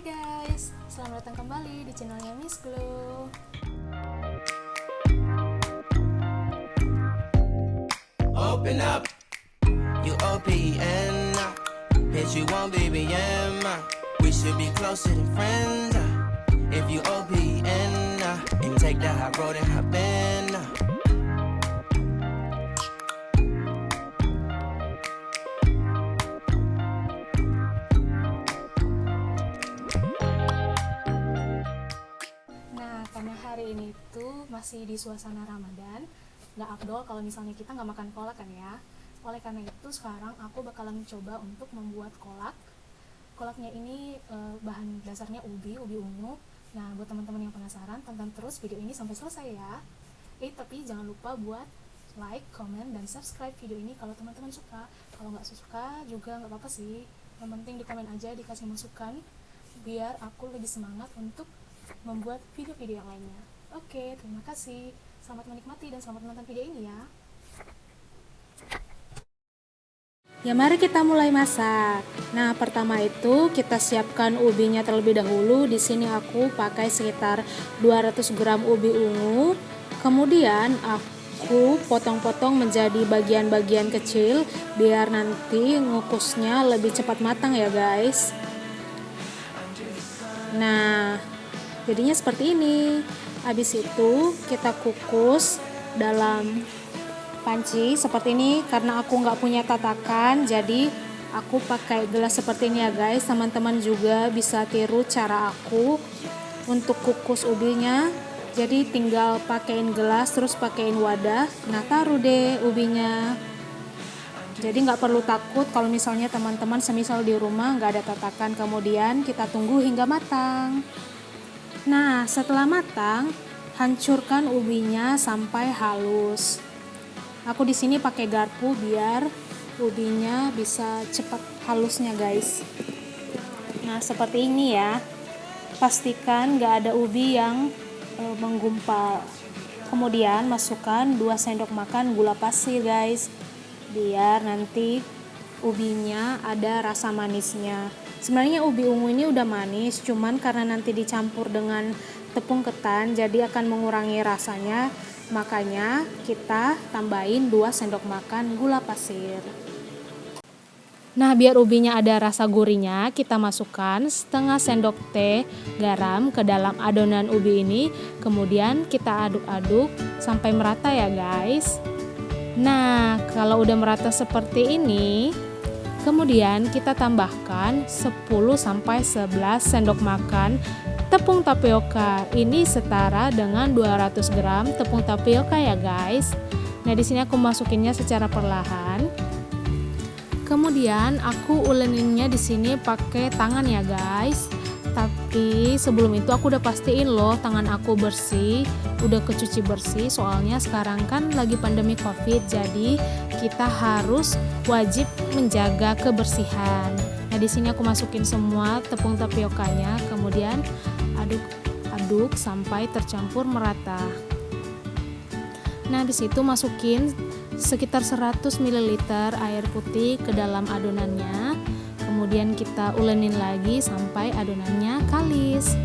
Hai guys, selamat datang kembali di channelnya Miss Glow. Open up, you open up. Bitch, you want BBM. We should be closer than friends. If you open and take the high road and hop in. Nah, karena hari ini tuh masih di suasana Ramadan, nggak afdol kalau misalnya kita nggak makan kolak kan ya. Oleh karena itu sekarang aku bakalan coba untuk membuat kolak. Kolaknya ini bahan dasarnya ubi ungu. Nah, buat teman-teman yang penasaran, tonton terus video ini sampai selesai ya. Tapi jangan lupa buat like, comment, dan subscribe video ini kalau teman-teman suka. Kalau nggak suka juga nggak apa-apa sih. Yang penting di komen aja, dikasih masukan biar aku lebih semangat untuk membuat video-video yang lainnya. Oke, terima kasih. Selamat menikmati dan selamat menonton video ini ya. Ya, mari kita mulai masak. Nah, pertama itu kita siapkan ubinya terlebih dahulu. Di sini aku pakai sekitar 200 gram ubi ungu. Kemudian aku potong-potong menjadi bagian-bagian kecil biar nanti ngukusnya lebih cepat matang ya, guys. Nah, jadinya seperti ini. Habis itu kita kukus dalam panci seperti ini. Karena aku nggak punya tatakan, jadi aku pakai gelas seperti ini ya guys. Teman-teman juga bisa tiru cara aku untuk kukus ubinya. Jadi tinggal pakein gelas terus pakein wadah. Nah, taruh deh ubinya. Jadi nggak perlu takut kalau misalnya teman-teman semisal di rumah nggak ada tatakan. Kemudian kita tunggu hingga matang. Nah, setelah matang, hancurkan ubinya sampai halus. Aku di sini pakai garpu biar ubinya bisa cepat halusnya, guys. Nah, seperti ini ya. Pastikan nggak ada ubi yang menggumpal. Kemudian masukkan 2 sendok makan gula pasir, guys. Biar nanti ubinya ada rasa manisnya. Sebenarnya ubi ungu ini udah manis, cuman karena nanti dicampur dengan tepung ketan jadi akan mengurangi rasanya. Makanya kita tambahin 2 sendok makan gula pasir. Nah, biar ubinya ada rasa gurihnya, kita masukkan setengah sendok teh garam ke dalam adonan ubi ini. Kemudian kita aduk-aduk sampai merata ya guys. Nah, kalau udah merata seperti ini, kemudian kita tambahkan 10-11 sendok makan tepung tapioka. Ini setara dengan 200 gram tepung tapioka ya guys. Nah, di sini aku masukinnya secara perlahan. Kemudian aku uleninnya di sini pakai tangan ya guys. Tapi sebelum itu aku udah pastiin loh tangan aku bersih, udah kecuci bersih. Soalnya sekarang kan lagi pandemi Covid, jadi kita harus wajib menjaga kebersihan. Nah, di sini aku masukin semua tepung tapiokanya, kemudian aduk sampai tercampur merata. Nah, habis itu masukin sekitar 100 ml air putih ke dalam adonannya. Kemudian kita ulenin lagi sampai adonannya kalis.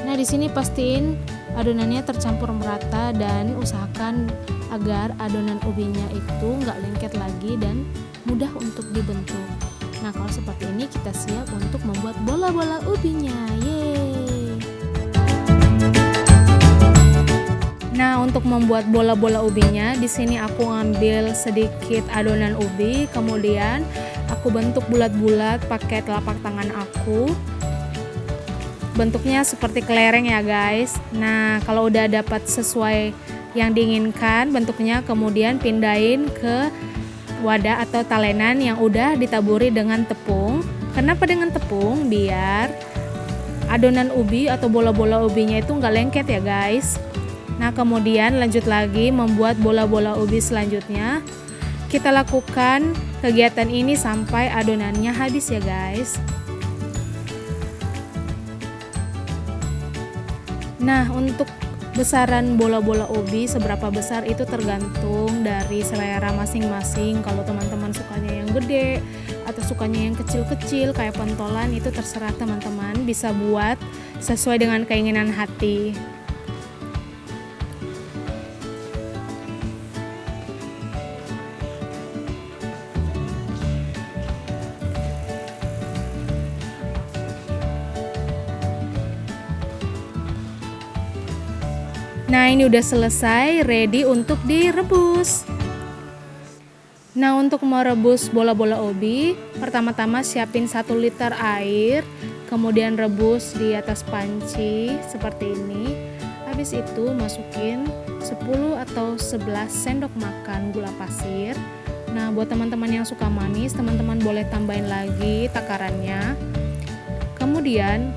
Nah, di sini pastiin adonannya tercampur merata dan usahakan agar adonan ubinya itu nggak lengket lagi dan mudah untuk dibentuk. Nah, kalau seperti ini kita siap untuk membuat bola-bola ubinya. Yeay! Nah, untuk membuat bola-bola ubinya, di sini aku ngambil sedikit adonan ubi, kemudian aku bentuk bulat-bulat pakai telapak tangan aku. Bentuknya seperti kelereng ya guys. Nah, kalau udah dapat sesuai yang diinginkan bentuknya, kemudian pindahin ke wadah atau talenan yang udah ditaburi dengan tepung. Kenapa dengan tepung? Biar adonan ubi atau bola-bola ubinya itu nggak lengket ya guys. Nah, kemudian lanjut lagi membuat bola-bola ubi selanjutnya. Kita lakukan kegiatan ini sampai adonannya habis ya guys. Nah, untuk besaran bola-bola ubi seberapa besar itu tergantung dari selera masing-masing. Kalau teman-teman sukanya yang gede atau sukanya yang kecil-kecil kayak pentolan, itu terserah teman-teman, bisa buat sesuai dengan keinginan hati. Nah, ini udah selesai, ready untuk direbus. Nah, untuk merebus bola-bola ubi, pertama-tama siapin 1 liter air, kemudian rebus di atas panci seperti ini. Habis itu masukin 10 atau 11 sendok makan gula pasir. Nah, buat teman-teman yang suka manis, teman-teman boleh tambahin lagi takarannya. Kemudian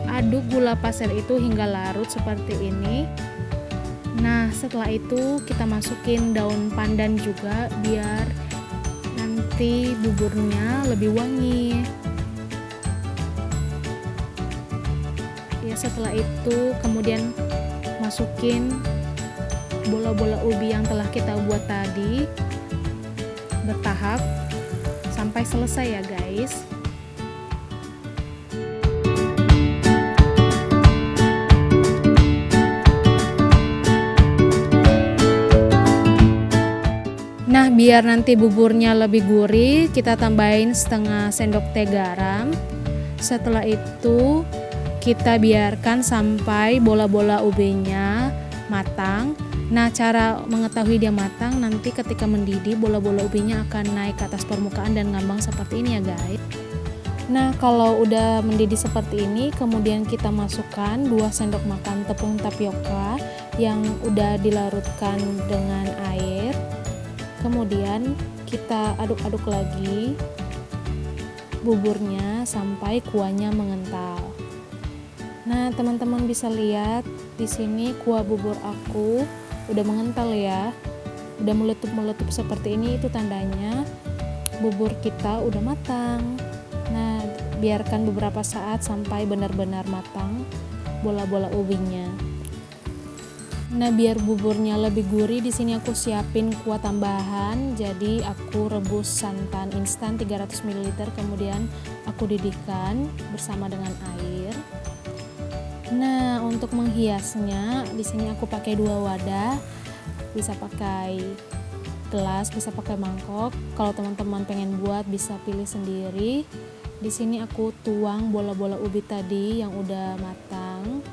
aduk gula pasir itu hingga larut seperti ini. Nah, setelah itu kita masukin daun pandan juga biar nanti buburnya lebih wangi. Ya, setelah itu kemudian masukin bola-bola ubi yang telah kita buat tadi bertahap sampai selesai ya guys. Nah, biar nanti buburnya lebih gurih, kita tambahin setengah sendok teh garam. Setelah itu kita biarkan sampai bola-bola ubinya matang. Nah, cara mengetahui dia matang, nanti ketika mendidih bola-bola ubinya akan naik ke atas permukaan dan ngambang seperti ini ya guys. Nah, kalau udah mendidih seperti ini, kemudian kita masukkan 2 sendok makan tepung tapioka yang udah dilarutkan dengan air. Kemudian kita aduk-aduk lagi buburnya sampai kuahnya mengental. Nah, teman-teman bisa lihat di sini kuah bubur aku udah mengental ya. Udah meletup-meletup seperti ini, itu tandanya bubur kita udah matang. Nah, biarkan beberapa saat sampai benar-benar matang bola-bola ubinya. Nah, biar buburnya lebih gurih, di sini aku siapin kuah tambahan. Jadi aku rebus santan instan 300 ml, kemudian aku didihkan bersama dengan air. Nah, untuk menghiasnya di sini aku pakai 2 wadah. Bisa pakai gelas, bisa pakai mangkok. Kalau teman-teman pengen buat bisa pilih sendiri. Di sini aku tuang bola-bola ubi tadi yang udah matang.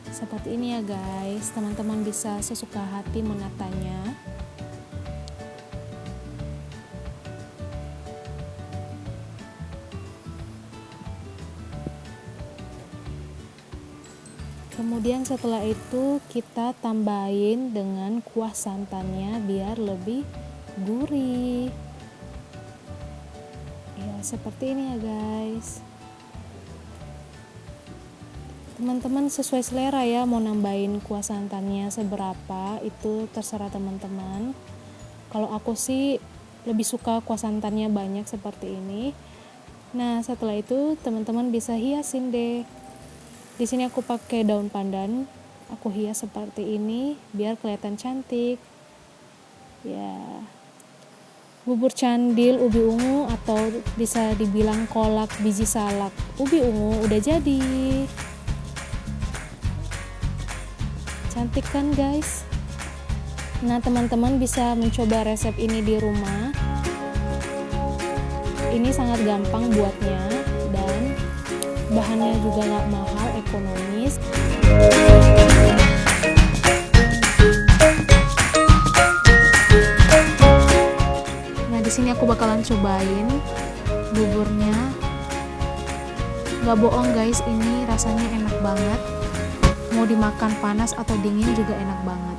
Seperti ini ya guys, teman-teman bisa sesuka hati menatanya. Kemudian setelah itu kita tambahin dengan kuah santannya biar lebih gurih. Ya, seperti ini ya guys. Teman-teman sesuai selera ya, mau nambahin kuah santannya seberapa itu terserah teman-teman. Kalau aku sih lebih suka kuah santannya banyak seperti ini. Nah, setelah itu teman-teman bisa hiasin deh. Di sini aku pakai daun pandan, aku hias seperti ini biar kelihatan cantik. Ya. Bubur candil ubi ungu atau bisa dibilang kolak biji salak ubi ungu udah jadi. Cantik kan guys? Nah, teman-teman bisa mencoba resep ini di rumah. Ini sangat gampang buatnya dan bahannya juga nggak mahal, ekonomis. Nah, di sini aku bakalan cobain buburnya. Nggak bohong guys, ini rasanya enak banget. Mau dimakan panas atau dingin juga enak banget.